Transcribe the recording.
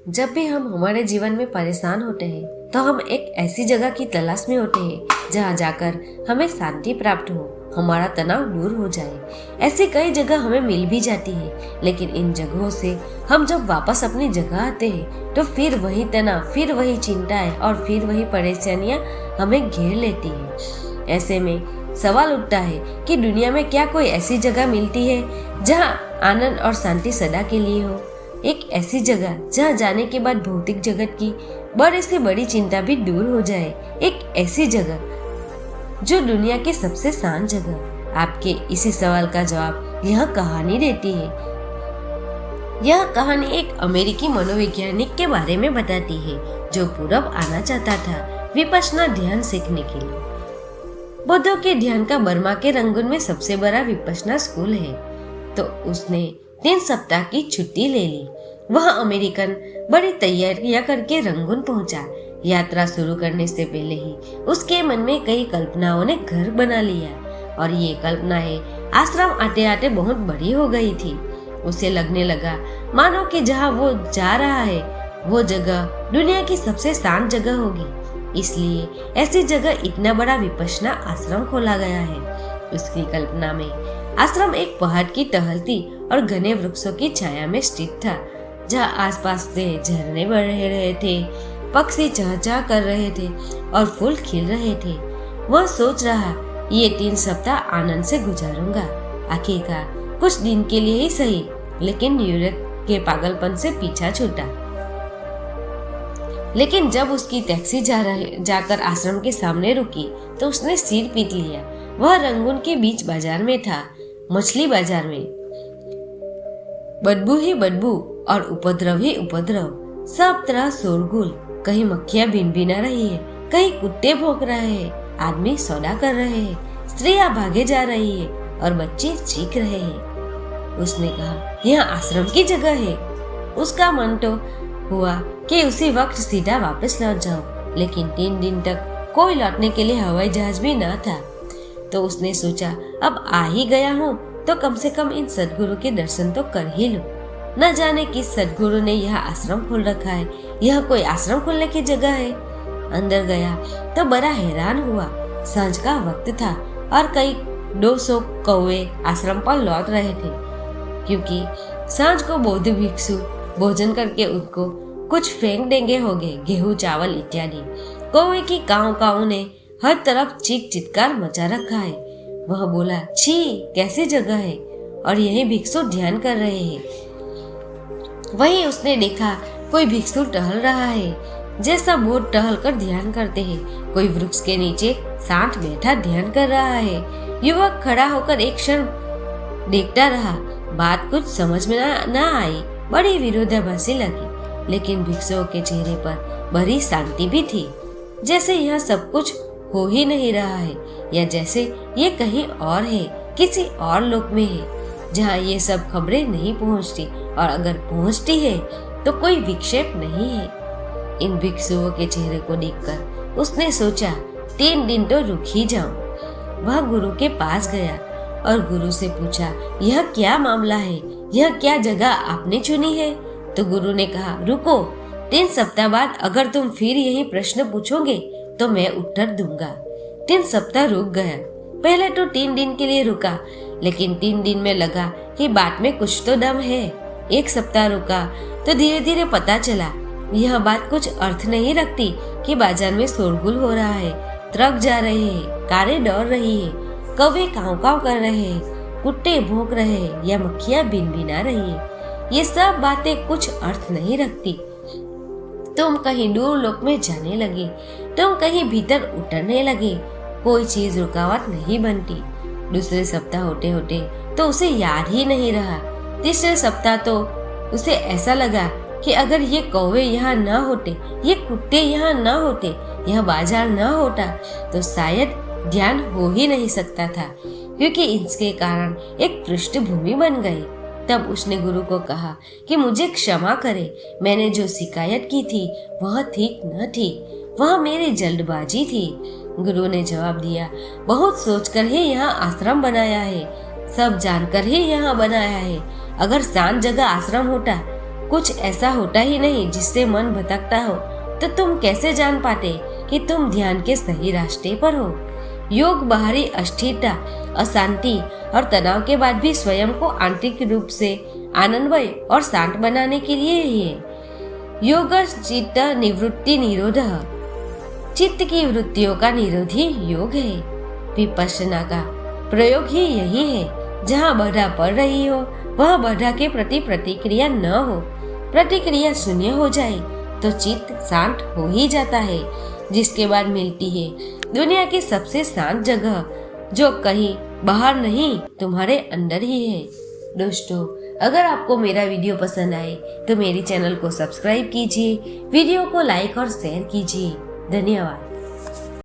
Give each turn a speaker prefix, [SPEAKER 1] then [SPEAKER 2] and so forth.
[SPEAKER 1] जब भी हम हमारे जीवन में परेशान होते हैं तो हम एक ऐसी जगह की तलाश में होते हैं जहाँ जाकर हमें शांति प्राप्त हो, हमारा तनाव दूर हो जाए। ऐसी कई जगह हमें मिल भी जाती है, लेकिन इन जगहों से हम जब वापस अपनी जगह आते हैं तो फिर वही तनाव, फिर वही चिंताएं और फिर वही परेशानियां हमें घेर लेती है। ऐसे में सवाल उठता है कि दुनिया में क्या कोई ऐसी जगह मिलती है जहाँ आनंद और शांति सदा के लिए हो। एक ऐसी जगह जहाँ जाने के बाद भौतिक जगत की बड़ी से बड़ी चिंता भी दूर हो जाए। एक ऐसी जगह जो दुनिया की सबसे शांत जगह। आपके इसी सवाल का जवाब यह कहानी देती है। यह कहानी एक अमेरिकी मनोवैज्ञानिक के बारे में बताती है जो पूरब आना चाहता था विपश्यना ध्यान सीखने के लिए। बुद्धों के ध्यान का बर्मा के रंगून में सबसे बड़ा विपश्यना स्कूल है, तो उसने 3 सप्ताह की छुट्टी ले ली। वह अमेरिकन बड़ी तैयारियां करके रंगून पहुंचा। यात्रा शुरू करने से पहले ही उसके मन में कई कल्पनाओं ने घर बना लिया और ये कल्पनाएं आश्रम आते आते बहुत बड़ी हो गई थी। उसे लगने लगा मानो कि जहाँ वो जा रहा है वो जगह दुनिया की सबसे शांत जगह होगी, इसलिए ऐसी जगह इतना बड़ा विपश्यना आश्रम खोला गया है। उसकी कल्पना में आश्रम एक पहाड़ की टहलती और घने वृक्षों की छाया में स्थित था, जहाँ आसपास से झरने बह रहे थे, पक्षी चहचहा कर रहे थे और फूल खिल रहे थे। वह सोच रहा, ये 3 सप्ताह आनंद से गुजारूंगा। आखिरकार कुछ दिन के लिए ही सही, लेकिन न्यूयॉर्क के पागलपन से पीछा छूटा। लेकिन जब उसकी टैक्सी जाकर आश्रम के सामने रुकी तो उसने सिर पीट लिया। वह रंगून के बीच बाजार में था, मछली बाजार में। बदबू ही बदबू और उपद्रव ही उपद्रव, सब तरह शोरगुल। कहीं मक्खियां भिनभिना रही है, कहीं कुत्ते भौंक रहे हैं, आदमी सौदा कर रहे हैं, स्त्रियां भागे जा रही है और बच्चे चीख रहे हैं। उसने कहा, यह आश्रम की जगह है। उसका मन तो हुआ कि उसी वक्त सीधा वापस लौट जाओ, लेकिन 3 दिन तक कोई लौटने के लिए हवाई जहाज भी न था। तो उसने सोचा, अब आ ही गया हूँ तो कम से कम इन सद्गुरु के दर्शन तो कर ही लो। न जाने किस सद्गुरु ने यह आश्रम खोल रखा है, यह कोई आश्रम खोलने की जगह है। अंदर गया तो बड़ा हैरान हुआ। सांझ का वक्त था और कई 200 कौवे आश्रम पर लौट रहे थे, क्योंकि सांझ को बौद्ध भिक्षु भोजन करके उनको कुछ फेंक देंगे होंगे, गेहूं चावल इत्यादि। कौवे की काऊ काऊ ने हर तरफ चीख चित्कार मचा रखा है। वह बोला, छी, कैसी जगह है, और यही भिक्षु ध्यान कर रहे हैं। वहीं उसने देखा कोई भिक्षु टहल रहा है, जैसा बोध टहल कर ध्यान करते हैं। कोई वृक्ष के नीचे शांत बैठा ध्यान कर रहा है। युवक खड़ा होकर एक क्षण देखता रहा। बात कुछ समझ में न आई, बड़ी विरोधाभासी लगी, लेकिन भिक्षुओं के चेहरे पर बड़ी शांति भी थी, जैसे यह सब कुछ हो ही नहीं रहा है, या जैसे ये कहीं और है, किसी और लोक में है, जहाँ ये सब खबरें नहीं पहुँचती, और अगर पहुँचती है तो कोई विक्षेप नहीं है। इन भिक्षुओं के चेहरे को देखकर उसने सोचा, 3 दिन तो रुक ही जाऊं। वह गुरु के पास गया और गुरु से पूछा, यह क्या मामला है, यह क्या जगह आपने चुनी है? तो गुरु ने कहा, रुको, 3 सप्ताह बाद अगर तुम फिर यही प्रश्न पूछोगे तो मैं उत्तर दूंगा। 3 सप्ताह रुक गया। पहले तो 3 दिन के लिए रुका, लेकिन 3 दिन में लगा कि बात में कुछ तो दम है। 1 सप्ताह रुका तो धीरे धीरे पता चला यह बात कुछ अर्थ नहीं रखती कि बाजार में शोरगुल हो रहा है, ट्रक जा रहे हैं, कारें दौड़ रही है, कौवे काव काव कर रहे हैं, कुत्ते भौंक रहे हैं या मक्खियां भिनभिना रही है। ये सब बातें कुछ अर्थ नहीं रखती। तुम कहीं दूर लोक में जाने लगे, तुम कहीं भीतर उतरने लगे, कोई चीज रुकावट नहीं बनती। दूसरे सप्ताह होते होते तो उसे याद ही नहीं रहा। तीसरे सप्ताह तो उसे ऐसा लगा कि अगर ये कौवे यहाँ न होते, ये कुत्ते यहाँ न होते, यह बाजार न होता, तो शायद ध्यान हो ही नहीं सकता था, क्योंकि इसके कारण एक पृष्ठभूमि बन गई। तब उसने गुरु को कहा कि मुझे क्षमा करे, मैंने जो शिकायत की थी वह ठीक न थी, वह मेरी जल्दबाजी थी। गुरु ने जवाब दिया, बहुत सोचकर ही यहाँ आश्रम बनाया है, सब जानकर ही यहाँ बनाया है। अगर शांत जगह आश्रम होता, कुछ ऐसा होता ही नहीं जिससे मन भटकता हो, तो तुम कैसे जान पाते कि तुम ध्यान के सही रास्ते पर हो। योग बाहरी अस्थिरता, अशांति और तनाव के बाद भी स्वयं को आंतरिक रूप से आनंदमय और शांत बनाने के लिए ही है। योग चित्त निवृत्ति निरोध, चित्त की वृत्तियों का निरोध ही योग है। विपश्यना का प्रयोग ही यही है। जहाँ बाधा पड़ रही हो वह बाधा के प्रति प्रतिक्रिया न हो, प्रतिक्रिया शून्य हो जाए तो चित्त शांत हो ही जाता है, जिसके बाद मिलती है दुनिया की सबसे शांत जगह, जो कहीं बाहर नहीं तुम्हारे अंदर ही है। दोस्तों, अगर आपको मेरा वीडियो पसंद आए तो मेरे चैनल को सब्सक्राइब कीजिए, वीडियो को लाइक और शेयर कीजिए। धन्यवाद।